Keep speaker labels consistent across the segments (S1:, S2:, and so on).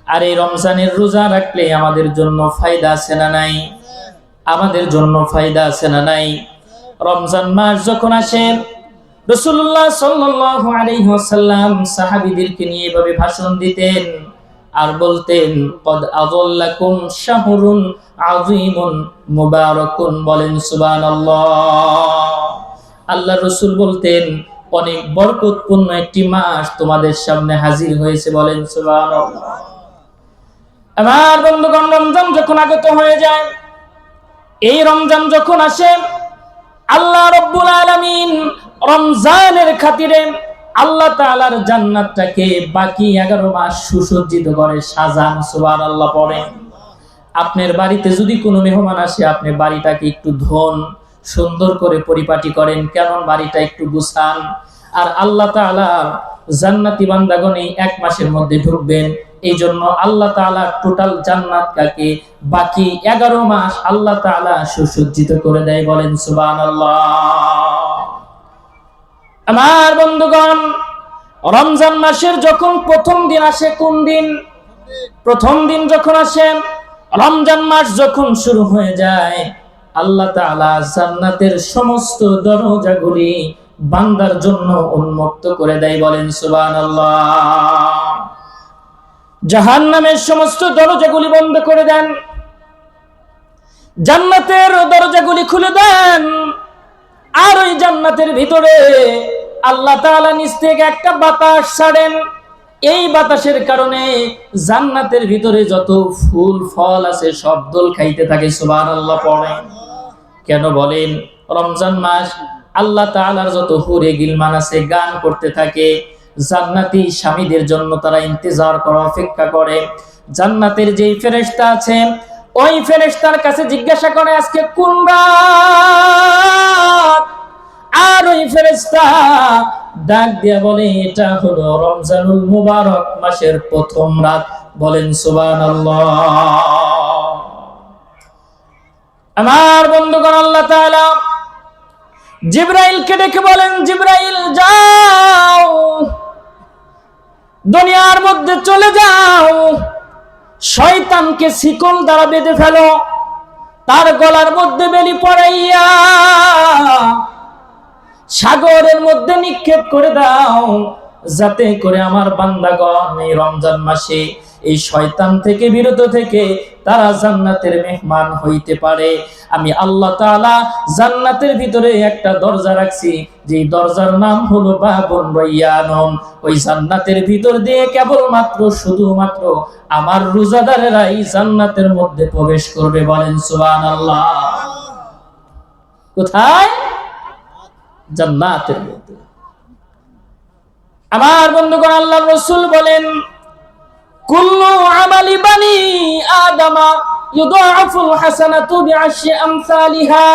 S1: আর এই রমজানের রোজা রাখলে আমাদের জন্য ফায়দা আছে না নাই? আমাদের জন্য ফায়দা আছে না নাই? রমজান মাস যখন আসে রাসূলুল্লাহ সাল্লাল্লাহু আলাইহি ওয়াসাল্লাম সাহাবীদেরকে নিয়ে এভাবে ভাষণ দিতেন আর বলতেন, কদ আযাল্লাকুম শাহরুন আযীমুন মুবারাকুন, বলেন সুবহানাল্লাহ। আল্লাহর রাসূল বলতেন, অনেক বরকতপূর্ণ একটি মাস তোমাদের সামনে হাজির হয়েছে, বলেন সুবহানাল্লাহ। আমার বন্ধুগণ, রমজান যখন আগত হয়ে যায়, এই রমজান যখন আসে, আল্লাহ রাব্বুল আলামিন রমজানের খাতিরে আল্লাহ তাআলার জান্নাতটাকে বাকি 11 মাস সুসজ্জিত করে সাজান, সুবহানাল্লাহ পড়েন। আপনার বাড়িতে যদি কোনো মেহমান আসে, আপনি বাড়িটাকে একটু ধোন, সুন্দর করে পরিপাটি করেন, কেমন বাড়িটা একটু গুছান। আর আল্লাহ তাআলা জান্নাতি বান্দাগণ এই 1 মাসের মধ্যে ঢুকবেন। এই জন্য আল্লাহ তাআলা টোটাল জান্নাতটাকে বাকি 11 মাস আল্লাহ তাআলা সুসজ্জিত করে দেয়, বলেন সুবহানাল্লাহ। আমার বন্ধুগণ, রমজান মাসের যখন প্রথম দিন আসে, কোন দিন? প্রথম দিন যখন আসে, রমজান মাস যখন শুরু হয়ে যায়, আল্লাহ তাআলা জান্নাতের সমস্ত দরজাগুলি বান্দার জন্য উন্মুক্ত করে দেয়, বলেন সুবহানাল্লাহ। জাহান্নামের সমস্ত দরজাগুলি বন্ধ করে দেন, জান্নাতের দরজাগুলি খুলে দেন। আর ওই জান্নাতের ভিতরে আল্লাহ তাআলা নিচ থেকে একটা বাতাস ছাড়েন। এই বাতাসের কারণে জান্নাতের ভিতরে যত ফুল ফল আছে সব দোল খাইতে থাকে, সুবহানাল্লাহ পড়েন। কেন বলেন? রমজান মাস আল্লাহ তাআলার যত হুরে গিলমান আছে গান করতে থাকে। জান্নাতি স্বামীদের জন্য তারা ইন্তজার করে, অপেক্ষা করে। জান্নাতের যেই ফেরেশতা আছে, ওই ফেরেশতার কাছে জিজ্ঞাসা করে আজকে কোন রাত। আর ওই ফেরেশতা ডাক দিয়া বলে, এটা হলো রমজানুল মুবারক মাসের প্রথম রাত, বলেন সুবহানাল্লাহ। আমার বন্ধুগণ, আল্লাহ তাআলা জিবরাইলকে ডেকে বলেন, জিবরাইল যাও, দুনিয়ার মধ্যে চলে যাও, শয়তানকে শিকল দ্বারা বেঁধে ফেলো, তার গলার মধ্যে বেলি পড়াইয়া সাগরের মধ্যে নিক্ষেপ করে দাও, যাতে করে আমার বান্দাগণ এই রমজান মাসে এই শয়তান থেকে বিরত থেকে তারা জান্নাতের মেহমান হইতে পারে। আমি আল্লাহ তাআলা জান্নাতের ভিতরে একটা দরজা রাখছি, যে দরজার নাম হলো বাবুন রায়্যানুন। ওই জান্নাতের ভিতর দিয়ে কেবলমাত্র শুধুমাত্র আমার রোজাদারেরাই জান্নাতের মধ্যে প্রবেশ করবে, বলেন সুবহানাল্লাহ। কোথায়? জান্নাতের মধ্যে। আমার বন্ধুগণ, আল্লাহর রাসূল বলেন, কুল্লু আমালি বানি আদামা ইউদাআফুল হাসানাতু বিআশরি আমসালিহা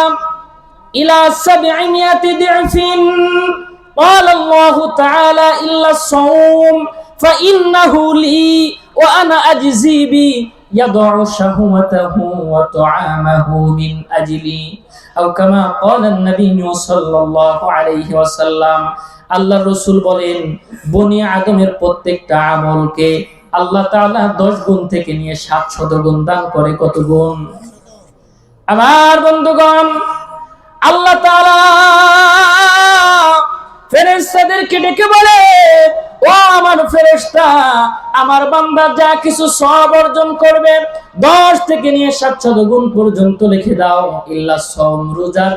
S1: ইলা 700 দি'ফিন। ক্বালা আল্লাহু তাআলা ইল্লা আস-সাওম ফাইন্নাহু লি ওয়া আনা আজজি বি ইয়াদউ শাহওয়াতাহু ওয়া তুআমাহু মিন আজলি আও কামা ক্বালা an-নাবিয়্যু সাল্লাল্লাহু আলাইহি ওয়াসাল্লাম। আল্লাহর রাসূল বলেন, বনি আদমের প্রত্যেকটা আমলকে আল্লাহ তাআলা 10 গুণ থেকে নিয়ে 700 গুণ দান করে। কত গুণ? আমার বন্ধুগণ, আল্লাহ তাআলা ফেরেশতাদেরকে ডেকে বলে, ও আমার ফেরেশতা, আমার বান্দা যা কিছু সওয়াব অর্জন করবে 10 থেকে নিয়ে 700 গুণ পর্যন্ত লিখে দাও, ইল্লা সাওম, রোজার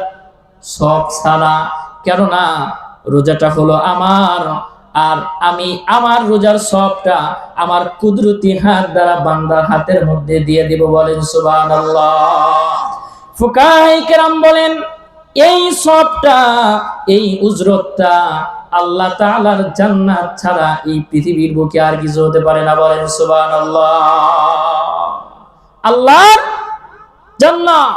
S1: সওয়াব ছাড়া। কেননা রোজাটা হলো আমার, আর আমি আমার রোজার সওয়াবটা আমার কুদরতি হাত দ্বারা বান্দার হাতের মধ্যে দিয়ে দেব, বলেন সুবহানাল্লাহ। ফুকাহায়ে কেরাম বলেন, এই সওয়াবটা, এই উজরতটা আল্লাহ তাআলার জান্নাত ছাড়া এই পৃথিবীর বুকে আর কিছু হতে পারে না, বলেন সুবহানাল্লাহ। আল্লাহর জান্নাত,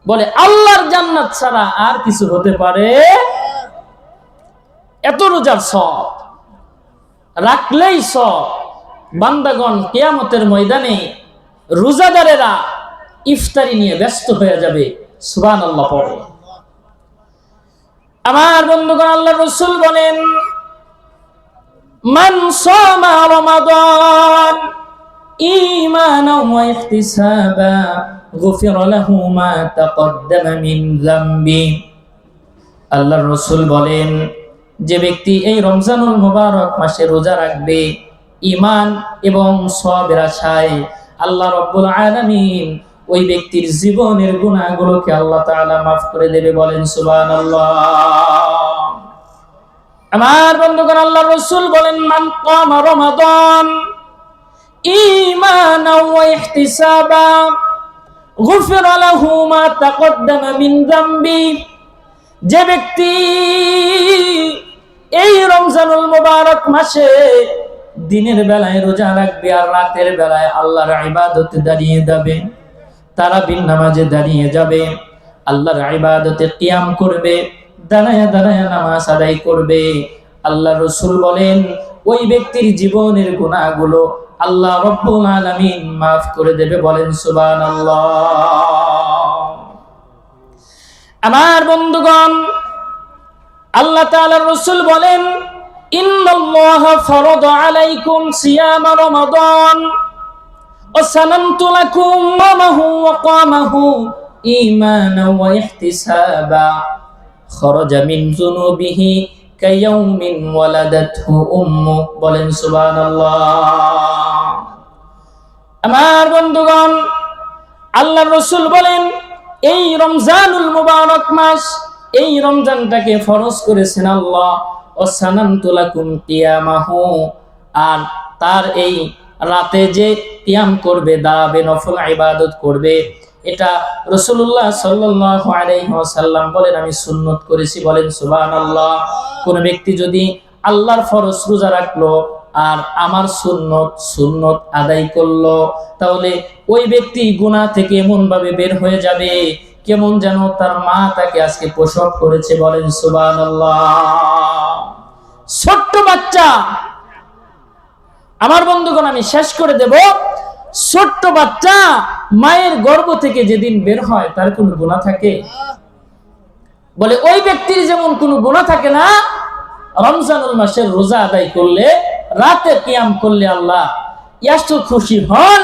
S1: বলে আল্লাহর জান্নাত ছাড়া আর কিছু হতে পারে? এত রোজার সওয়াব রাখলেই সওয়াব। বান্দাগণ কিয়ামতের ময়দানে রোজাদারেরা ইফতারি নিয়ে ব্যস্ত হয়ে যাবে, সুবহানাল্লাহ পড়ে। আমার বন্ধুগণ, আল্লাহর রাসূল বলেন, মান সামা রমাদান ঈমানাও ওয়া ইহতিসাবা গুফিরা লাহু মা তাকদ্দামা মিন যামবি। আল্লাহর রাসূল বলেন, যে ব্যক্তি এই রমজানুল মুবারক মাসে রোজা রাখবে ঈমান এবং সওয়াবের আশায়, আল্লাহ রাব্বুল আলামিন ওই ব্যক্তির জীবনের গুনাহগুলোকে আল্লাহ তাআলা মাফ করে দেবে। বলেন সুবহানাল্লাহ। আমার বন্ধুগণ, আল্লাহর রাসূল বলেন, মান কামা রমাদান ঈমানাও ওয়া ইহতিসাবা গুফিরা লাহু মা তাকদ্দামা মিন যামবি। যে ব্যক্তি এই রমজানুল মুবারক মাসে দিনের বেলায় রোজা রাখবে আর রাতের বেলায় আল্লাহর ইবাদতে দাঁড়িয়ে যাবে, তারাবির নামাজে দাঁড়িয়ে যাবে, আল্লাহর ইবাদতে কিয়াম করবে, দাঁড়ায়া দাঁড়ায়া নামাজ আদায় করবে, আল্লাহর রাসূল বলেন ওই ব্যক্তির জীবনের গুনাহগুলো আল্লাহ রাব্বুল আলামিন maaf করে দেবে। বলেন সুবহানাল্লাহ। আমার বন্ধুগণ, আল্লাহ তাআলার রাসূল বলেন, ইন্নাল্লাহা ফারাদা আলাইকুম সিয়ামা রমাদান ওয়া সানানতু লাকুম মাহু ওয়া কামাহু ঈমানাও ওয়া ইহতিসাবা খারাজা মিন যুনুবিহি কায়াউমিন ওয়ালাদাতহু উম্মু। বলেন সুবহানাল্লাহ। আমার বন্ধুগণ, আল্লাহর রাসূল বলেন, এই রমজানুল মুবারক মাস, এই রমজানটাকে ফরজ করেছেন আল্লাহ। ওয়া সানানতু লাকুম কিয়ামাহু, আর তার এই রাতে যে কিয়াম করবে, দাঁড়াবে, নফল ইবাদত করবে, এটা রাসূলুল্লাহ সাল্লাল্লাহু আলাইহি ওয়াসাল্লাম বলেন আমি সুন্নত করেছি। বলেন সুবহানাল্লাহ। কোন ব্যক্তি যদি আল্লাহর ফরজ রোজা রাখলো আর আমার সুন্নত আদায় করলো, তাহলে ওই ব্যক্তি গুনাহ থেকে এমন ভাবে বের হয়ে যাবে কেমন যেন তার মা তাকে আজকে প্রসব করেছে। বলেন সুবহানাল্লাহ। ছোট্ট বাচ্চা, আমার বন্ধুগণ আমি শেষ করে দেব, ছোট্ট বাচ্চা মায়ের গর্ভ থেকে যেদিন বের হয় তার কোনো গুনাহ থাকে? বলে ওই ব্যক্তির যেমন কোনো গুনাহ থাকে না, রমজানুল মাসের রোজা আদায় করলে, রাতে কিয়াম করলে আল্লাহ এত খুশি হন।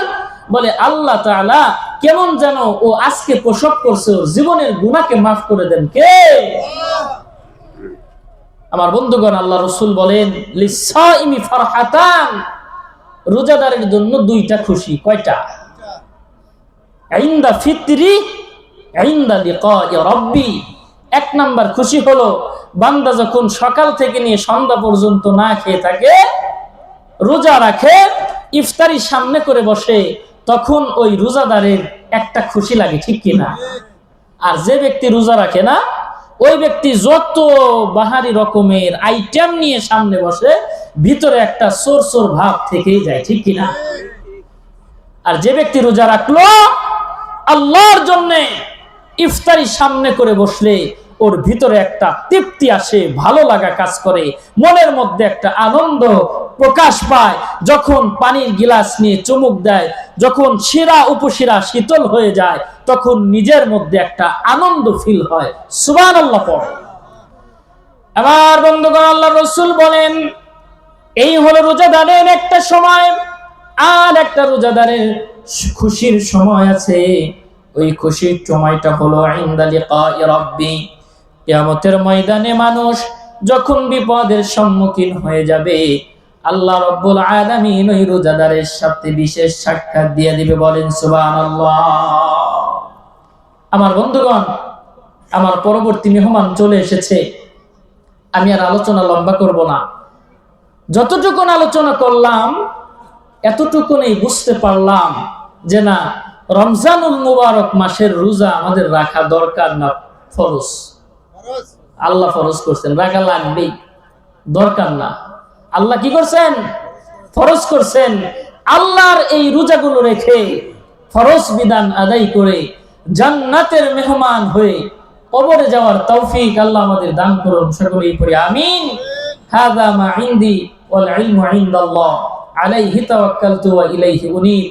S1: বলে আল্লাহ তাআলা কেমন যেন ও আজকে প্রসব করছে, ওর জীবনের গুনাহকে মাফ করে দেন কে? আমার বন্ধুগণ, আল্লাহ রাসূল বলেন, লিসাইমি ফারহাতান, রোজাদারের জন্য দুইটা খুশি। কয়টা? ইনদা ফিতরি ইনদা লিকাই রাব্বি। এক নাম্বার খুশি হলো বান্দা যখন সকাল থেকে নিয়ে সন্ধ্যা পর্যন্ত না খেয়ে থাকে, রোজা রাখে, ইফতারি সামনে করে বসে, তখন ওই রোজাদারের একটা খুশি লাগে, ঠিক কিনা? আর যে ব্যক্তি রোজা রাখে না, ওই ব্যক্তি যত বাহারি রকমের আইটেম নিয়ে সামনে বসে, ভিতরে একটা সোর ভাব থেকেই যায়, ঠিক কিনা? আর যে ব্যক্তি রোজা রাখলো, আল্লাহর জন্য ইফতারি সামনে করে বসলে ওর ভিতরে একটা তৃপ্তি আসে, ভালো লাগা কাজ করে, মনের মধ্যে একটা আনন্দ প্রকাশ পায়। যখন পানির গিলাস নিয়ে চুমুক দেয়, যখন শিরা উপশিরা শীতল হয়ে যায়, তখন নিজের মধ্যে একটা আনন্দ ফিল হয়। সুবহানাল্লাহ পড়ে। আমার বন্ধুগণ, আল্লাহর রাসূল বলেন, এই হলো রোজাদারের একটা সময়। আর একটা রোজাদারের খুশির সময় আছে। ওই খুশির সময়টা হলো ইনদা লিকাই রাব্বি। কিয়ামতের ময়দানে মানুষ যখন বিপদের সম্মুখীন হয়ে যাবে, আল্লাহ রাব্বুল আলামিন ওই রোজাদারের সাথে বিশেষ সাক্ষাৎ দিয়ে দিবে। বলেন সুবহানাল্লাহ। আমার বন্ধুগণ, আমার পরবর্তী মেহমান চলে এসেছে, আমি আর আলোচনা লম্বা করব না। যতটুকুন আলোচনা করলাম এতটুকুনই বুঝতে পারলাম যে না, রমজানুল মুবারক মাসের রোজা আমাদের রাখা দরকার না, ফরজ। আল্লাহ ফরজ করছেন, রাখা লাগবেই, দরকার না। আল্লাহ কি করছেন? ফরজ করছেন। আল্লাহর এই রোজাগুলো রেখে, ফরজ বিধান আদায় করে জান্নাতের মেহমান হয়ে কবরে যাওয়ার তৌফিক আল্লাহ আমাদের দান করুন। সকলেই পড়ি আমিন। হাযা মা ইনদি ওয়াল ইলমু ইনদাল্লাহ, আলাইহি তাওয়াক্কালতু ওয়া ইলাইহি উনীব।